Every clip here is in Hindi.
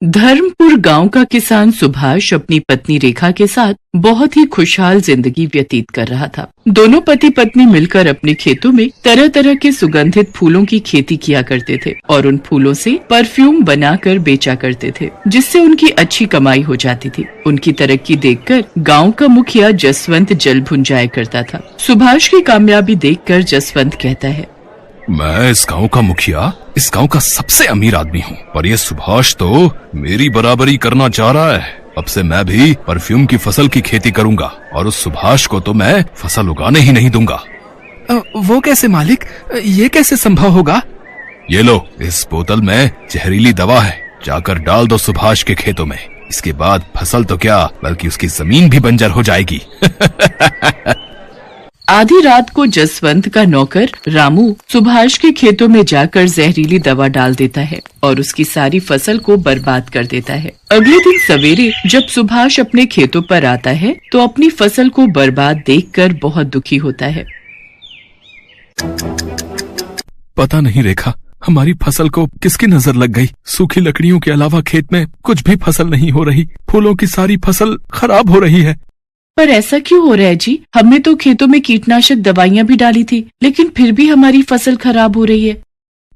धर्मपुर गांव का किसान सुभाष अपनी पत्नी रेखा के साथ बहुत ही खुशहाल जिंदगी व्यतीत कर रहा था। दोनों पति पत्नी मिलकर अपने खेतों में तरह तरह के सुगंधित फूलों की खेती किया करते थे और उन फूलों से परफ्यूम बनाकर बेचा करते थे, जिससे उनकी अच्छी कमाई हो जाती थी। उनकी तरक्की देखकर गांव का मुखिया जसवंत जल भुंजाया करता था। सुभाष की कामयाबी देखकर जसवंत कहता है, मैं इस गांव का मुखिया, इस गांव का सबसे अमीर आदमी हूँ, पर ये सुभाष तो मेरी बराबरी करना चाह रहा है। अब से मैं भी परफ्यूम की फसल की खेती करूंगा और उस सुभाष को तो मैं फसल उगाने ही नहीं दूंगा। वो कैसे मालिक, ये कैसे संभव होगा? ये लो, इस बोतल में जहरीली दवा है, जाकर डाल दो सुभाष के खेतों में। इसके बाद फसल तो क्या बल्कि उसकी जमीन भी बंजर हो जाएगी। आधी रात को जसवंत का नौकर रामू सुभाष के खेतों में जाकर जहरीली दवा डाल देता है और उसकी सारी फसल को बर्बाद कर देता है। अगले दिन सवेरे जब सुभाष अपने खेतों पर आता है तो अपनी फसल को बर्बाद देखकर बहुत दुखी होता है। पता नहीं रेखा, हमारी फसल को किसकी नजर लग गई। सूखी लकड़ियों के अलावा खेत में कुछ भी फसल नहीं हो रही। फूलों की सारी फसल खराब हो रही है। पर ऐसा क्यों हो रहा है जी? हमने तो खेतों में कीटनाशक दवाइयाँ भी डाली थी, लेकिन फिर भी हमारी फसल खराब हो रही है।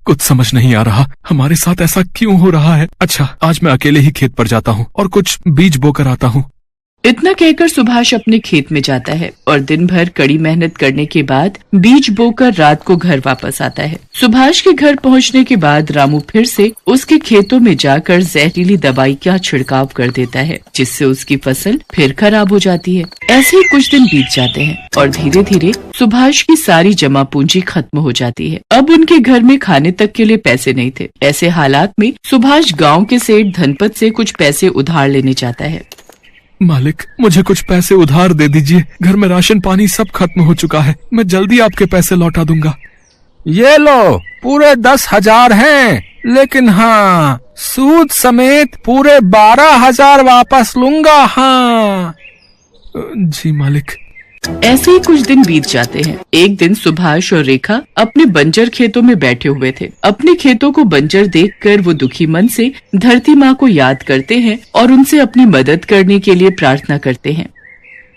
कुछ समझ नहीं आ रहा, हमारे साथ ऐसा क्यों हो रहा है। अच्छा, आज मैं अकेले ही खेत पर जाता हूँ और कुछ बीज बोकर आता हूँ। इतना कहकर सुभाष अपने खेत में जाता है और दिन भर कड़ी मेहनत करने के बाद बीज बोकर रात को घर वापस आता है। सुभाष के घर पहुंचने के बाद रामू फिर से उसके खेतों में जाकर जहरीली दवाई का छिड़काव कर देता है, जिससे उसकी फसल फिर खराब हो जाती है। ऐसे ही कुछ दिन बीत जाते हैं और धीरे धीरे सुभाष की सारी जमा पूंजी खत्म हो जाती है। अब उनके घर में खाने तक के लिए पैसे नहीं थे। ऐसे हालात में सुभाष गाँव के सेठ धनपत से कुछ पैसे उधार लेने जाता है। मालिक, मुझे कुछ पैसे उधार दे दीजिए। घर में राशन पानी सब खत्म हो चुका है। मैं जल्दी आपके पैसे लौटा दूंगा। ये लो, पूरे 10,000 हैं, लेकिन हाँ, सूद समेत पूरे 12,000 वापस लूंगा। हाँ जी मालिक। ऐसे ही कुछ दिन बीत जाते हैं। एक दिन सुभाष और रेखा अपने बंजर खेतों में बैठे हुए थे। अपने खेतों को बंजर देखकर वो दुखी मन से धरती माँ को याद करते हैं और उनसे अपनी मदद करने के लिए प्रार्थना करते हैं।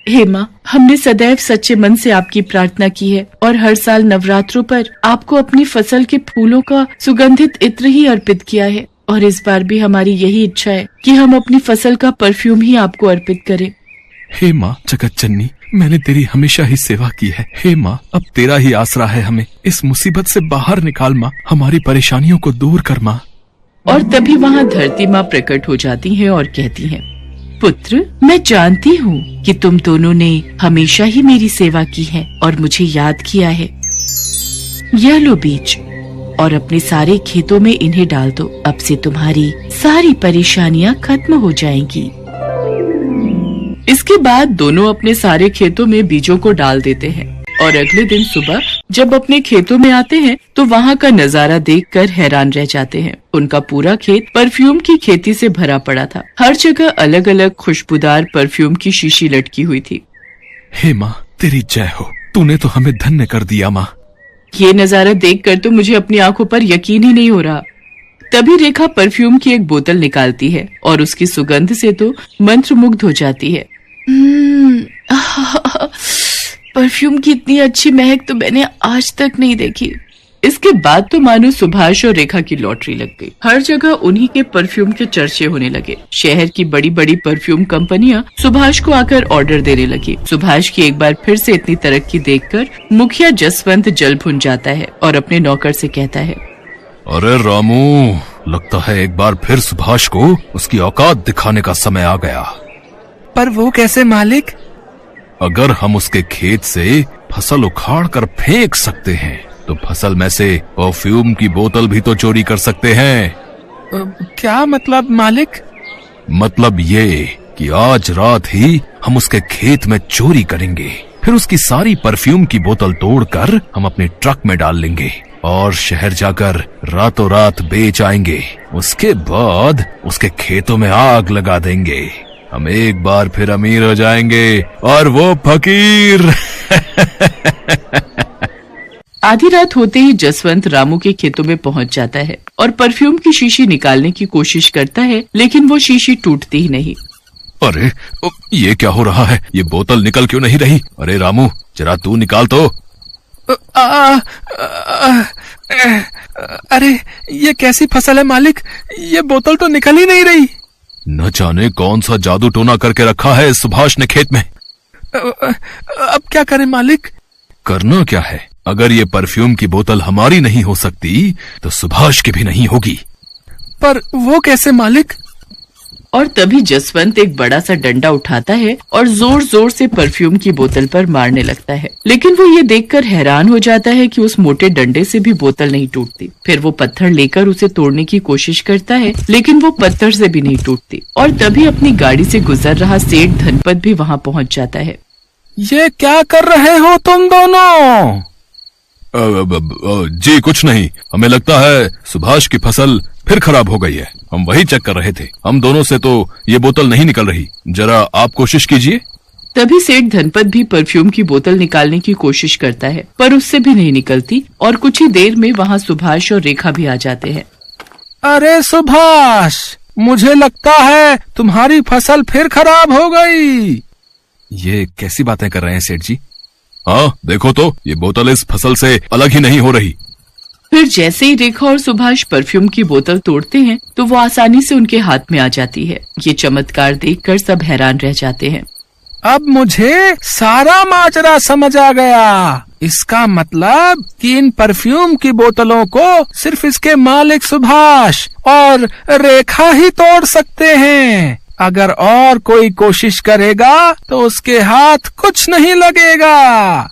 हे माँ, हमने सदैव सच्चे मन से आपकी प्रार्थना की है और हर साल नवरात्रों पर आपको अपनी फसल के फूलों का सुगंधित इत्र ही अर्पित किया है और इस बार भी हमारी यही इच्छा है कि हम अपनी फसल का परफ्यूम ही आपको अर्पित करें। हे माँ जगत जननी, मैंने तेरी हमेशा ही सेवा की है। हे माँ, अब तेरा ही आसरा है। हमें इस मुसीबत से बाहर निकाल माँ, हमारी परेशानियों को दूर कर माँ। और तभी वहाँ धरती माँ प्रकट हो जाती हैं और कहती हैं, पुत्र, मैं जानती हूँ कि तुम दोनों ने हमेशा ही मेरी सेवा की है और मुझे याद किया है। यह लो बीज और अपने सारे खेतों में इन्हें डाल दो। अब से तुम्हारी सारी परेशानियाँ खत्म हो जाएंगी। इसके बाद दोनों अपने सारे खेतों में बीजों को डाल देते हैं और अगले दिन सुबह जब अपने खेतों में आते हैं तो वहाँ का नजारा देखकर हैरान रह जाते हैं। उनका पूरा खेत परफ्यूम की खेती से भरा पड़ा था। हर जगह अलग अलग खुशबूदार परफ्यूम की शीशी लटकी हुई थी। हे माँ, तेरी जय हो, तूने तो हमें धन्य कर दिया माँ। ये नजारा देखकर तो मुझे अपनी आंखों पर यकीन ही नहीं हो रहा। तभी रेखा परफ्यूम की एक बोतल निकालती है और उसकी सुगंध से तो मंत्रमुग्ध हो जाती है। परफ्यूम की इतनी अच्छी महक तो मैंने आज तक नहीं देखी। इसके बाद तो मानो सुभाष और रेखा की लॉटरी लग गई। हर जगह उन्हीं के परफ्यूम के चर्चे होने लगे। शहर की बड़ी बड़ी परफ्यूम कंपनियां सुभाष को आकर ऑर्डर देने लगी। सुभाष की एक बार फिर से इतनी तरक्की देखकर मुखिया जसवंत जल भुन जाता है और अपने नौकर से कहता है, अरे रामू, लगता है एक बार फिर सुभाष को उसकी औकात दिखाने का समय आ गया। पर वो कैसे मालिक? अगर हम उसके खेत से फसल उखाड़ कर फेंक सकते हैं तो फसल में से परफ्यूम की बोतल भी तो चोरी कर सकते हैं। क्या मतलब मालिक? मतलब ये कि आज रात ही हम उसके खेत में चोरी करेंगे, फिर उसकी सारी परफ्यूम की बोतल तोड़कर हम अपने ट्रक में डाल लेंगे और शहर जाकर रातों रात बेच आएंगे। उसके बाद उसके खेतों में आग लगा देंगे। हम एक बार फिर अमीर हो जाएंगे और वो फकीर। आधी रात होते ही जसवंत रामू के खेतों में पहुंच जाता है और परफ्यूम की शीशी निकालने की कोशिश करता है, लेकिन वो शीशी टूटती ही नहीं। अरे ये क्या हो रहा है? ये बोतल निकल क्यों नहीं रही? अरे रामू, जरा तू निकाल तो। अरे ये कैसी फसल है मालिक, ये बोतल तो निकल ही नहीं रही। न जाने कौन सा जादू टोना करके रखा है सुभाष ने खेत में। अब क्या करें मालिक? करना क्या है? अगर ये परफ्यूम की बोतल हमारी नहीं हो सकती तो सुभाष की भी नहीं होगी। पर वो कैसे मालिक? और तभी जसवंत एक बड़ा सा डंडा उठाता है और जोर जोर से परफ्यूम की बोतल पर मारने लगता है, लेकिन वो ये देखकर हैरान हो जाता है कि उस मोटे डंडे से भी बोतल नहीं टूटती। फिर वो पत्थर लेकर उसे तोड़ने की कोशिश करता है, लेकिन वो पत्थर से भी नहीं टूटती। और तभी अपनी गाड़ी से गुजर रहा सेठ धनपत भी वहाँ पहुँच जाता है। ये क्या कर रहे हो तुम दोनों? जी कुछ नहीं, हमें लगता है सुभाष की फसल फिर खराब हो गई है। हम वही चेक कर रहे थे। हम दोनों से तो ये बोतल नहीं निकल रही, जरा आप कोशिश कीजिए। तभी सेठ धनपत भी परफ्यूम की बोतल निकालने की कोशिश करता है, पर उससे भी नहीं निकलती। और कुछ ही देर में वहाँ सुभाष और रेखा भी आ जाते हैं। अरे सुभाष, मुझे लगता है तुम्हारी फसल फिर खराब हो गई। ये कैसी बातें कर रहे हैं सेठ जी? हाँ देखो तो, ये बोतल इस फसल से अलग ही नहीं हो रही। फिर जैसे ही रेखा और सुभाष परफ्यूम की बोतल तोड़ते हैं तो वो आसानी से उनके हाथ में आ जाती है। ये चमत्कार देखकर सब हैरान रह जाते हैं। अब मुझे सारा माजरा समझ आ गया। इसका मतलब कि इन परफ्यूम की बोतलों को सिर्फ इसके मालिक सुभाष और रेखा ही तोड़ सकते हैं। अगर और कोई कोशिश करेगा तो उसके हाथ कुछ नहीं लगेगा।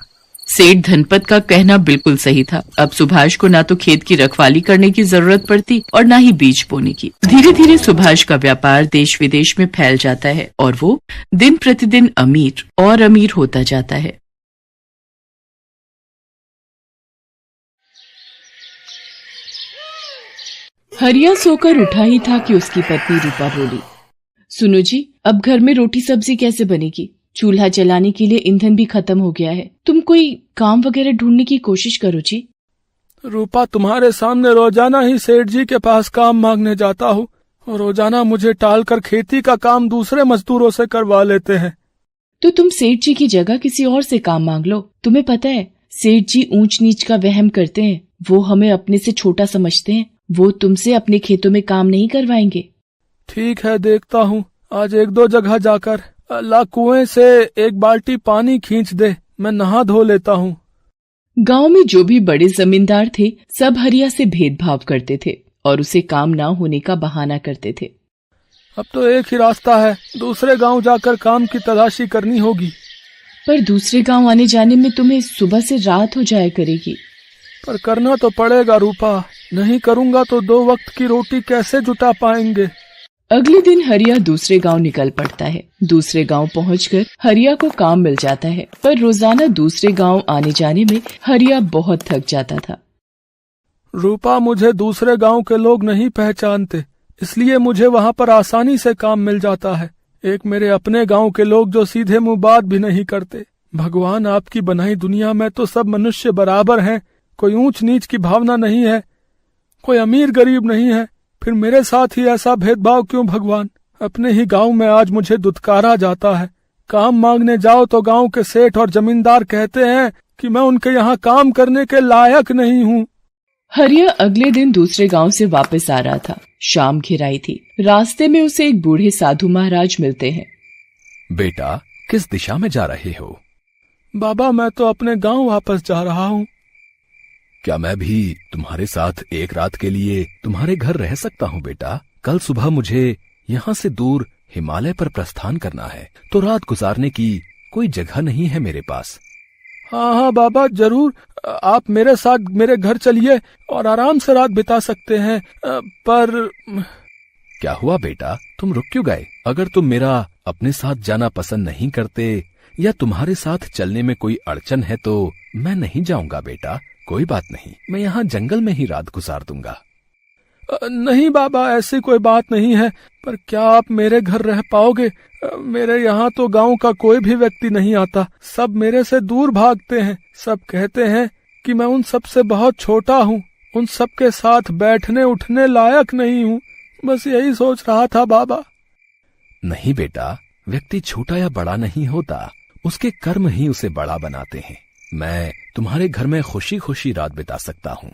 सेठ धनपत का कहना बिल्कुल सही था। अब सुभाष को ना तो खेत की रखवाली करने की जरूरत पड़ती और ना ही बीज बोने की। धीरे धीरे सुभाष का व्यापार देश विदेश में फैल जाता है और वो दिन प्रतिदिन अमीर और अमीर होता जाता है। हरिया सोकर उठा ही था कि उसकी पत्नी रूपा बोली, सुनो जी, अब घर में रोटी सब्जी कैसे बनेगी? चूल्हा जलाने के लिए ईंधन भी खत्म हो गया है। तुम कोई काम वगैरह ढूंढने की कोशिश करो जी। रूपा, तुम्हारे सामने रोजाना ही सेठ जी के पास काम मांगने जाता हूँ और रोजाना मुझे टालकर खेती का काम दूसरे मजदूरों से करवा लेते हैं। तो तुम सेठ जी की जगह किसी और से काम मांग लो। तुम्हें पता है, सेठ जी ऊंच नीच का वहम करते हैं। वो हमें अपने से छोटा समझते हैं। वो तुमसे अपने खेतों में काम नहीं करवाएंगे। ठीक है, देखता हूँ। आज एक दो जगह जाकर अल्लाह कुएं से एक बाल्टी पानी खींच दे, मैं नहा धो लेता हूँ। गांव में जो भी बड़े जमींदार थे सब हरिया से भेदभाव करते थे और उसे काम ना होने का बहाना करते थे। अब तो एक ही रास्ता है, दूसरे गांव जाकर काम की तलाशी करनी होगी। पर दूसरे गांव आने जाने में तुम्हें सुबह से रात हो जाया करेगी। पर करना तो पड़ेगा रूपा, नहीं करूँगा तो 2 वक्त की रोटी कैसे जुटा पाएंगे। अगले दिन हरिया दूसरे गांव निकल पड़ता है। दूसरे गांव पहुंचकर हरिया को काम मिल जाता है, पर रोजाना दूसरे गांव आने जाने में हरिया बहुत थक जाता था। रूपा, मुझे दूसरे गांव के लोग नहीं पहचानते, इसलिए मुझे वहां पर आसानी से काम मिल जाता है। एक मेरे अपने गांव के लोग जो सीधे मुंह बात भी नहीं करते। भगवान, आपकी बनाई दुनिया में तो सब मनुष्य बराबर हैं। कोई ऊंच नीच की भावना नहीं है, कोई अमीर गरीब नहीं है। फिर मेरे साथ ही ऐसा भेदभाव क्यों भगवान? अपने ही गांव में आज मुझे दुत्कारा जाता है। काम मांगने जाओ तो गांव के सेठ और जमींदार कहते हैं कि मैं उनके यहाँ काम करने के लायक नहीं हूँ। हरिया अगले दिन दूसरे गांव से वापस आ रहा था। शाम घिराई थी। रास्ते में उसे एक बूढ़े साधु महाराज मिलते हैं। बेटा, किस दिशा में जा रहे हो? बाबा, मैं तो अपने गांव वापस जा रहा हूँ। क्या मैं भी तुम्हारे साथ एक रात के लिए तुम्हारे घर रह सकता हूँ बेटा? कल सुबह मुझे यहाँ से दूर हिमालय पर प्रस्थान करना है, तो रात गुजारने की कोई जगह नहीं है मेरे पास। हाँ हाँ बाबा, जरूर। आप मेरे साथ मेरे घर चलिए और आराम से रात बिता सकते हैं। पर क्या हुआ बेटा, तुम रुक क्यों गए? अगर तुम मेरा अपने साथ जाना पसंद नहीं करते या तुम्हारे साथ चलने में कोई अड़चन है तो मैं नहीं जाऊंगा बेटा। कोई बात नहीं, मैं यहाँ जंगल में ही रात गुजार दूंगा। नहीं बाबा, ऐसी कोई बात नहीं है। पर क्या आप मेरे घर रह पाओगे? मेरे यहाँ तो गांव का कोई भी व्यक्ति नहीं आता। सब मेरे से दूर भागते हैं। सब कहते हैं कि मैं उन सब से बहुत छोटा हूँ, उन सब के साथ बैठने उठने लायक नहीं हूँ। बस यही सोच रहा था बाबा। नहीं बेटा, व्यक्ति छोटा या बड़ा नहीं होता, उसके कर्म ही उसे बड़ा बनाते हैं। मैं तुम्हारे घर में खुशी खुशी रात बिता सकता हूँ।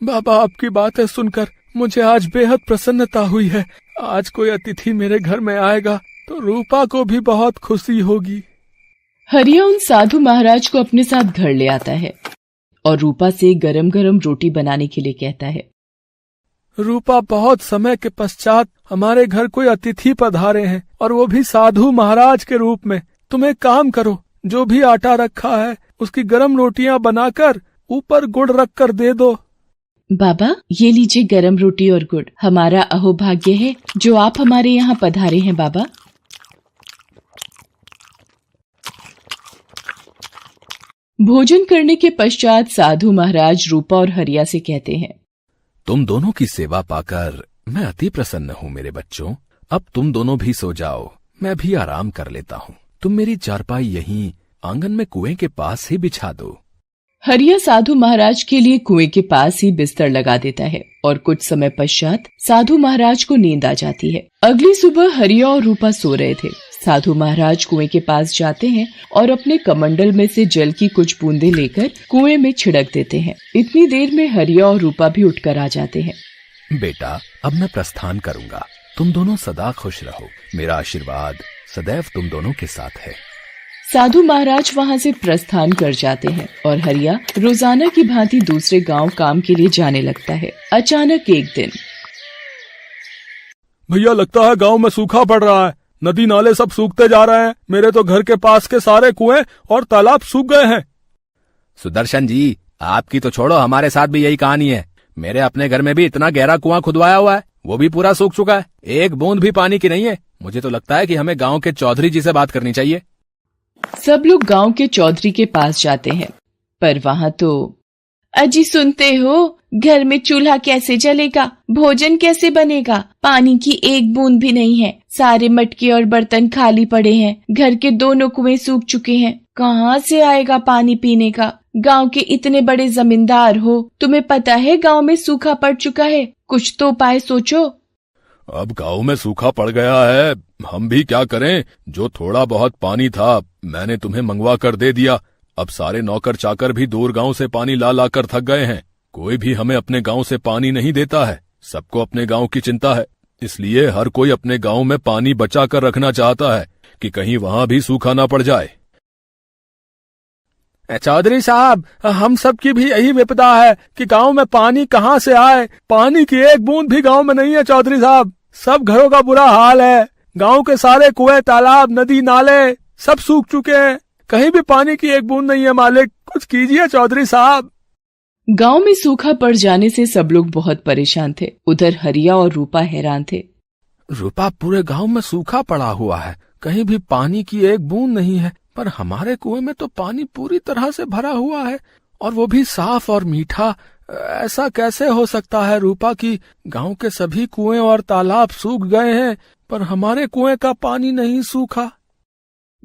बाबा, आपकी बातें सुनकर मुझे आज बेहद प्रसन्नता हुई है। आज कोई अतिथि मेरे घर में आएगा तो रूपा को भी बहुत खुशी होगी। हरिया उन साधु महाराज को अपने साथ घर ले आता है और रूपा से गरम गरम रोटी बनाने के लिए कहता है। रूपा, बहुत समय के पश्चात हमारे घर कोई अतिथि पधारे हैं और वो भी साधु महाराज के रूप में। तुम एक काम करो, जो भी आटा रखा है उसकी गरम रोटियां बनाकर ऊपर गुड़ रख कर दे दो। बाबा, ये लीजिए गरम रोटी और गुड़। हमारा अहोभाग्य है जो आप हमारे यहाँ पधारे हैं बाबा। भोजन करने के पश्चात साधु महाराज रूपा और हरिया से कहते हैं, तुम दोनों की सेवा पाकर मैं अति प्रसन्न हूँ मेरे बच्चों। अब तुम दोनों भी सो जाओ, मैं भी आराम कर लेता हूँ। तुम मेरी चारपाई यहीं आंगन में कुएं के पास ही बिछा दो। हरिया साधु महाराज के लिए कुएं के पास ही बिस्तर लगा देता है और कुछ समय पश्चात साधु महाराज को नींद आ जाती है। अगली सुबह हरिया और रूपा सो रहे थे। साधु महाराज कुएं के पास जाते हैं और अपने कमंडल में से जल की कुछ बूंदें लेकर कुएं में छिड़क देते हैं। इतनी देर में हरिया और रूपा भी उठकर आ जाते हैं। बेटा, अब मैं प्रस्थान करूंगा। तुम दोनों सदा खुश रहो। मेरा आशीर्वाद सदैव तुम दोनों के साथ है। साधु महाराज वहाँ से प्रस्थान कर जाते हैं और हरिया रोजाना की भांति दूसरे गांव काम के लिए जाने लगता है। अचानक एक दिन, भैया, लगता है गांव में सूखा पड़ रहा है। नदी नाले सब सूखते जा रहे हैं। मेरे तो घर के पास के सारे कुएं और तालाब सूख गए हैं। सुदर्शन जी, आपकी तो छोड़ो, हमारे साथ भी यही कहानी है। मेरे अपने घर में भी इतना गहरा कुआं खुदवाया हुआ है, वो भी पूरा सूख चुका है। एक बूंद भी पानी की नहीं है। मुझे तो लगता है कि हमें गांव के चौधरी जी से बात करनी चाहिए। सब लोग गांव के चौधरी के पास जाते हैं, पर वहाँ तो, अजी सुनते हो, घर में चूल्हा कैसे जलेगा, भोजन कैसे बनेगा, पानी की एक बूंद भी नहीं है, सारे मटके और बर्तन खाली पड़े हैं, घर के दोनों कुएं सूख चुके हैं, कहाँ से आएगा पानी पीने का। गांव के इतने बड़े जमींदार हो, तुम्हें पता है गांव में सूखा पड़ चुका है, कुछ तो उपाय सोचो। अब गांव में सूखा पड़ गया है, हम भी क्या करें। जो थोड़ा बहुत पानी था मैंने तुम्हें मंगवा कर दे दिया। अब सारे नौकर चाकर भी दूर गांव से पानी ला ला कर थक गए हैं। कोई भी हमें अपने गांव से पानी नहीं देता है। सबको अपने गांव की चिंता है, इसलिए हर कोई अपने गांव में पानी बचा कर रखना चाहता है कि कहीं वहां भी सूखा ना पड़ जाए। चौधरी साहब, हम सब की भी यही विपदा है कि गांव में पानी कहाँ से आए। पानी की एक बूंद भी गांव में नहीं है चौधरी साहब। सब घरों का बुरा हाल है। गांव के सारे कुएं, तालाब, नदी, नाले सब सूख चुके हैं। कहीं भी पानी की एक बूंद नहीं है। मालिक, कुछ कीजिए चौधरी साहब। गांव में सूखा पड़ जाने से सब लोग बहुत परेशान थे। उधर हरिया और रूपा हैरान थे। रूपा, पूरे गांव में सूखा पड़ा हुआ है, कहीं भी पानी की एक बूंद नहीं है, पर हमारे कुएं में तो पानी पूरी तरह से भरा हुआ है और वो भी साफ और मीठा। ऐसा कैसे हो सकता है रूपा कि गांव के सभी कुएं और तालाब सूख गए हैं पर हमारे कुएं का पानी नहीं सूखा।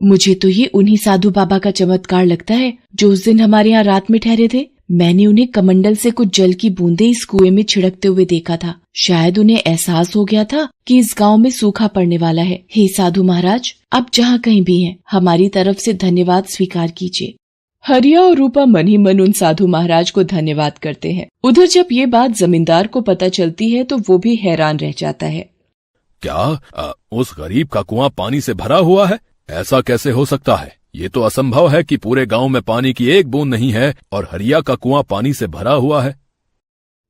मुझे तो ये उन्हीं साधु बाबा का चमत्कार लगता है जो उस दिन हमारे यहाँ रात में ठहरे थे। मैंने उन्हें कमंडल से कुछ जल की बूंदें इस कुएं में छिड़कते हुए देखा था। शायद उन्हें एहसास हो गया था कि इस गांव में सूखा पड़ने वाला है। हे साधु महाराज, आप जहाँ कहीं भी हैं, हमारी तरफ से धन्यवाद स्वीकार कीजिए। हरिया और रूपा मन ही मन उन साधु महाराज को धन्यवाद करते हैं। उधर जब ये बात जमींदार को पता चलती है तो वो भी हैरान रह जाता है। क्या उस गरीब का कुआं पानी से भरा हुआ है? ऐसा कैसे हो सकता है? ये तो असंभव है कि पूरे गांव में पानी की एक बूंद नहीं है और हरिया का कुआं पानी से भरा हुआ है।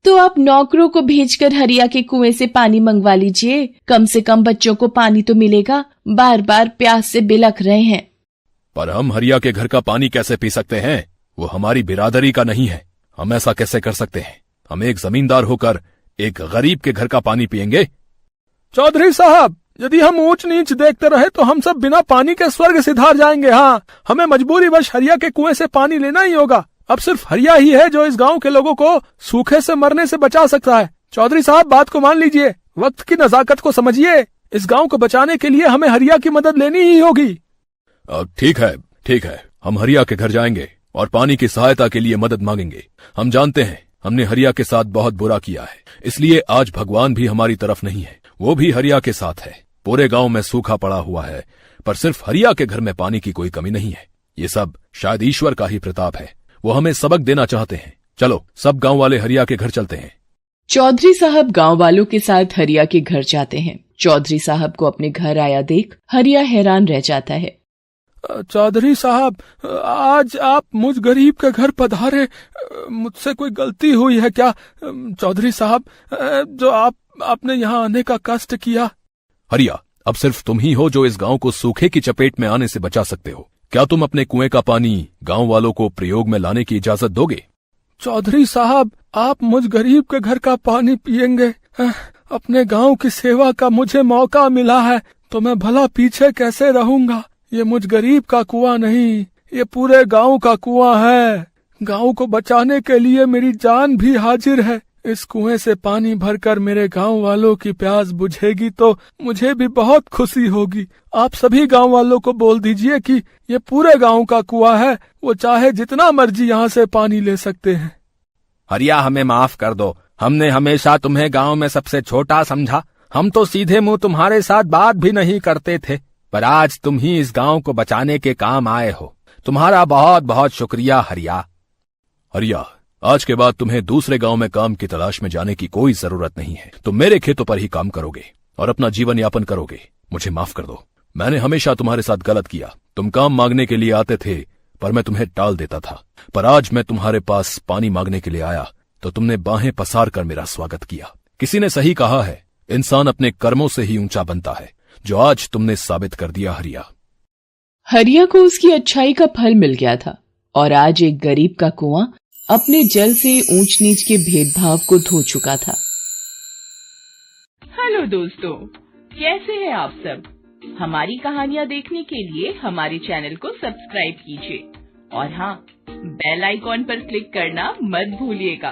तो आप नौकरों को भेजकर हरिया के कुएं से पानी मंगवा लीजिए, कम से कम बच्चों को पानी तो मिलेगा। बार बार प्यास से बिलख रहे हैं। पर हम हरिया के घर का पानी कैसे पी सकते हैं? वो हमारी बिरादरी का नहीं है। हम ऐसा कैसे कर सकते हैं? हम एक जमींदार होकर एक गरीब के घर का पानी पिएंगे? चौधरी साहब, यदि हम ऊंच नीच देखते रहे तो हम सब बिना पानी के स्वर्ग सिधार जाएंगे। हाँ, हमें मजबूरीवश हरिया के कुएं से पानी लेना ही होगा। अब सिर्फ हरिया ही है जो इस गांव के लोगों को सूखे से मरने से बचा सकता है। चौधरी साहब, बात को मान लीजिए, वक्त की नजाकत को समझिए। इस गांव को बचाने के लिए हमें हरिया की मदद लेनी ही होगी। ठीक है, हम हरिया के घर जाएंगे और पानी की सहायता के लिए मदद मांगेंगे। हम जानते हैं हमने हरिया के साथ बहुत बुरा किया है, इसलिए आज भगवान भी हमारी तरफ नहीं है, वो भी हरिया के साथ है। पूरे गांव में सूखा पड़ा हुआ है, पर सिर्फ हरिया के घर में पानी की कोई कमी नहीं है। ये सब शायद ईश्वर का ही प्रताप है, वो हमें सबक देना चाहते हैं। चलो सब गांव वाले हरिया के घर चलते हैं। चौधरी साहब गांव वालों के साथ हरिया के घर जाते हैं। चौधरी साहब को अपने घर आया देख हरिया हैरान रह जाता है। चौधरी साहब, आज आप मुझ गरीब के घर पधारे, मुझसे कोई गलती हुई है क्या? चौधरी साहब, जो आपने यहाँ आने का कष्ट किया। हरिया, अब सिर्फ तुम ही हो जो इस गांव को सूखे की चपेट में आने से बचा सकते हो। क्या तुम अपने कुएं का पानी गांव वालों को प्रयोग में लाने की इजाजत दोगे? चौधरी साहब, आप मुझ गरीब के घर का पानी पिएंगे? अपने गांव की सेवा का मुझे मौका मिला है तो मैं भला पीछे कैसे रहूंगा? ये मुझ गरीब का कुआं नहीं, ये पूरे गांव का कुआं है। गांव को बचाने के लिए मेरी जान भी हाजिर है। इस कुएं से पानी भरकर मेरे गांव वालों की प्यास बुझेगी तो मुझे भी बहुत खुशी होगी। आप सभी गांव वालों को बोल दीजिए कि ये पूरे गांव का कुआं है, वो चाहे जितना मर्जी यहाँ से पानी ले सकते हैं। हरिया, हमें माफ कर दो, हमने हमेशा तुम्हें गांव में सबसे छोटा समझा। हम तो सीधे मुंह तुम्हारे साथ बात भी नहीं करते थे, पर आज तुम ही इस गांव को बचाने के काम आए हो। तुम्हारा बहुत बहुत शुक्रिया हरिया। हरिया, आज के बाद तुम्हें दूसरे गांव में काम की तलाश में जाने की कोई जरूरत नहीं है। तुम मेरे खेतों पर ही काम करोगे और अपना जीवन यापन करोगे। मुझे माफ कर दो, मैंने हमेशा तुम्हारे साथ गलत किया। तुम काम मांगने के लिए आते थे पर मैं तुम्हें टाल देता था, पर आज मैं तुम्हारे पास पानी मांगने के लिए आया तो तुमने बाहें पसार कर मेरा स्वागत किया। किसी ने सही कहा है, इंसान अपने कर्मों से ही ऊंचा बनता है, जो आज तुमने साबित कर दिया हरिया। हरिया को उसकी अच्छाई का फल मिल गया था और आज एक गरीब का कुआं अपने जल से ऊंच नीच के भेदभाव को धो चुका था। हेलो दोस्तों, कैसे हैं आप सब? हमारी कहानियां देखने के लिए हमारे चैनल को सब्सक्राइब कीजिए और हाँ, बेल आइकॉन पर क्लिक करना मत भूलिएगा।